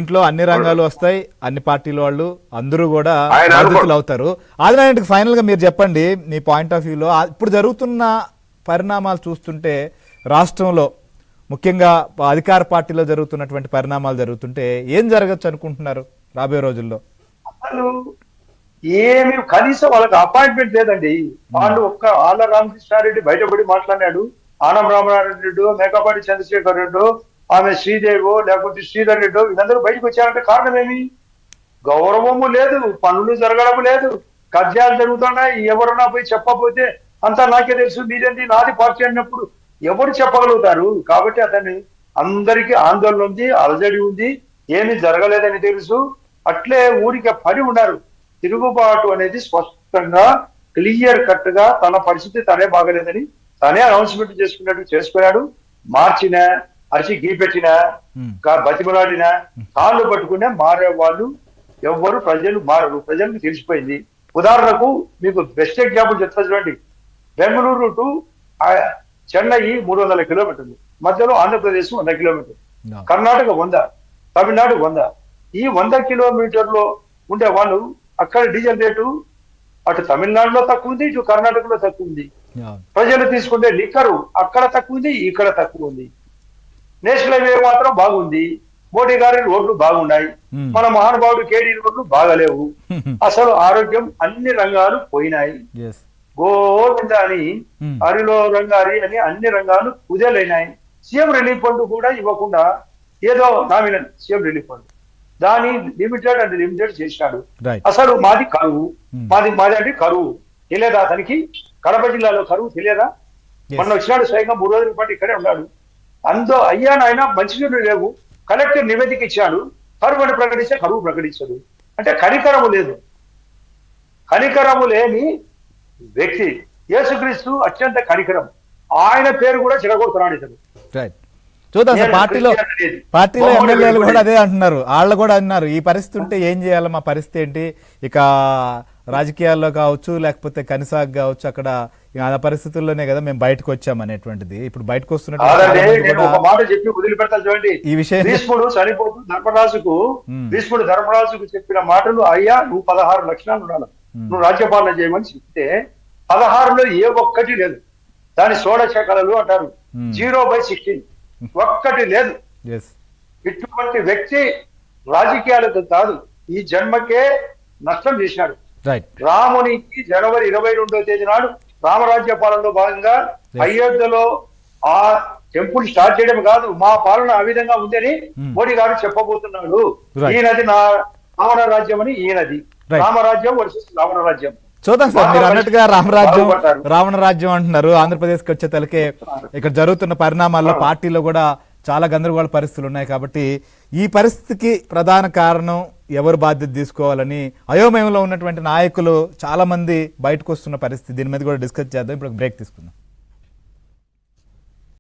ఇంట్లో అన్ని రంగాలు వస్తాయి, అన్ని పార్టీల వాళ్ళు అందరూ కూడా బాధితులు అవుతారు. ఆదినారాయణకి ఫైనల్ గా మీరు చెప్పండి మీ పాయింట్ ఆఫ్ వ్యూలో ఇప్పుడు జరుగుతున్న పరిణామాలు చూస్తుంటే రాష్ట్రంలో ముఖ్యంగా అధికార పార్టీలో జరుగుతున్నటువంటి పరిణామాలు జరుగుతుంటే ఏం జరగచ్చు అనుకుంటున్నారు రాబోయే రోజుల్లో? అసలు ఏమి కనీసం వాళ్ళకి అపాయింట్మెంట్ లేదండి. వాళ్ళు ఆళ్ళ రామకృష్ణారెడ్డి బయటపడి మాట్లాడినాడు, ఆనం రామనారాయణ, మేకపాటి చంద్రశేఖర్ రెడ్డి, ఆమె శ్రీదేవో లేకపోతే శ్రీధర్ రెడ్డి, వీళ్ళందరూ బయటకు వచ్చారంటే కారణం ఏమి? గౌరవము లేదు, పనులు జరగడం లేదు, కబ్జాలు జరుగుతున్నాయి. ఎవరన్నా పోయి చెప్పకపోతే అంతా నాకే తెలుసు, మీరేంటి నాది పార్టీ అన్నప్పుడు ఎవరు చెప్పగలుగుతారు? కాబట్టి అతన్ని అందరికీ ఆందోళన ఉంది, అలజడి ఉంది, ఏమి జరగలేదని తెలుసు. అట్లే ఊరికి పడి ఉన్నారు. తిరుగుబాటు అనేది స్పష్టంగా క్లియర్ కట్ గా తన పరిస్థితి తనే బాగలేదని తనే అనౌన్స్మెంట్ చేసుకున్నాడు. మార్చిన అరిచి గీపెట్టిన బతిమలాడిన కాళ్ళు పట్టుకునే మారే వాళ్ళు ఎవరు ప్రజలు మారరు. ప్రజలకు తెలిసిపోయింది. ఉదాహరణకు మీకు బెస్ట్ ఎగ్జాంపుల్ చెప్తా చూడండి. బెంగళూరు టు చెన్నై 300 కిలోమీటర్లు, మధ్యలో ఆంధ్రప్రదేశ్ 100 కిలోమీటర్లు, కర్ణాటక 100, తమిళనాడు 100. ఈ 100 కిలోమీటర్లో ఉండే వాళ్ళు అక్కడ డీజిల్ రేటు అటు తమిళనాడులో తక్కువ ఉంది, ఇటు కర్ణాటకలో తక్కువ ఉంది. ప్రజలు తీసుకుంటే లిక్కరు అక్కడ తక్కువ ఉంది, ఇక్కడ తక్కువ ఉంది. నేషనల్ హైవే మాత్రం బాగుంది. మోడీ గారి రోడ్లు బాగున్నాయి, మన మహానుభావుడు కేడీ రోడ్లు బాగలేవు. అసలు ఆరోగ్యం అన్ని రంగాలు పోయినాయి. గోవింద అని హరిలో రంగారి అని అన్ని రంగాలు కుదేలైనాయి. సీఎం రిలీఫ్ ఫండ్ కూడా ఇవ్వకుండా ఏదో నామినల్ సీఎం రిలీఫ్ ఫండ్ దాని లిమిటెడ్ అండ్ లిమిటెడ్ చేసినాడు. అసలు మాది కరువు, మాది అంటే కరువు తెలియదా అతనికి? కడప జిల్లాలో కరువు తెలియదా? మొన్న వచ్చినాడు స్వయంగా 3 రోజుల పాటు ఇక్కడే ఉన్నాడు. అయ్యా నాయన మంచినీళ్ళు లేవు, కలెక్టర్ నివేదిక ఇచ్చాడు, కరువు అని ప్రకటిస్తే కరువు ప్రకటించదు. అంటే కనికరము లేదు. కనికరము లేని వ్యక్తి యేసుక్రీస్తు అత్యంత కనికరం. ఆయన పేరు కూడా చెడగొడుతున్నాడు ఇతను. చూద్దాం సార్, పార్టీలో ఎమ్మెల్యేలు కూడా అదే అంటున్నారు. వాళ్ళు కూడా అన్నారు ఈ పరిస్థితి ఉంటే ఏం చేయాలి, మా పరిస్థితి ఏంటి, ఇక రాజకీయాల్లో కావచ్చు లేకపోతే కనిసాగ్ కావచ్చు, అక్కడ ఆ పరిస్థితుల్లోనే కదా మేము బయటకు వచ్చాం అనేటువంటిది. ఇప్పుడు బయటకు వస్తున్నట్టు ఈ విషయం భీష్ముడు చనిపోతూ ధర్మరాజుకు చెప్పిన మాటలు, అయ్యా నువ్వు 16 లక్షణాలు ఉండాలి, నువ్వు రాజ్యపాలన చేయమని చెప్తే 16లో ఏ ఒక్కటి లేదు. దాని షోడశ కళలు అంటారు. 0/16 ఒక్కటి లేదు. ఇటువంటి వ్యక్తి రాజకీయాలకు కాదు, ఈ జన్మకే నష్టం చేశాడు. రామునికి జనవరి 22వ తేదీ నాడు రామరాజ్య పాలనలో భాగంగా అయోధ్యలో ఆ టెంపుల్ స్టార్ట్ చేయడం కాదు, మా పాలన ఆ విధంగా ఉందని మోడీ గారు చెప్పబోతున్నాడు. ఈయనది నా రావణ రాజ్యం అని, ఈయనది రామరాజ్యం వర్సెస్ రావణ రాజ్యం. చూద్దాం సార్, మీరు అన్నట్టుగా రావణ రాజ్యం అంటున్నారు. ఆంధ్రప్రదేశ్కి వచ్చే తలకే ఇక్కడ జరుగుతున్న పరిణామాల్లో పార్టీలో కూడా చాలా గందరగోళ పరిస్థితులు ఉన్నాయి. కాబట్టి ఈ పరిస్థితికి ప్రధాన కారణం ఎవరు బాధ్యత తీసుకోవాలని అయోమయంలో ఉన్నటువంటి నాయకులు చాలా మంది బయటకు వస్తున్న పరిస్థితి. దీని మీద కూడా డిస్కస్ చేద్దాం. ఇప్పుడు బ్రేక్ తీసుకుందాం.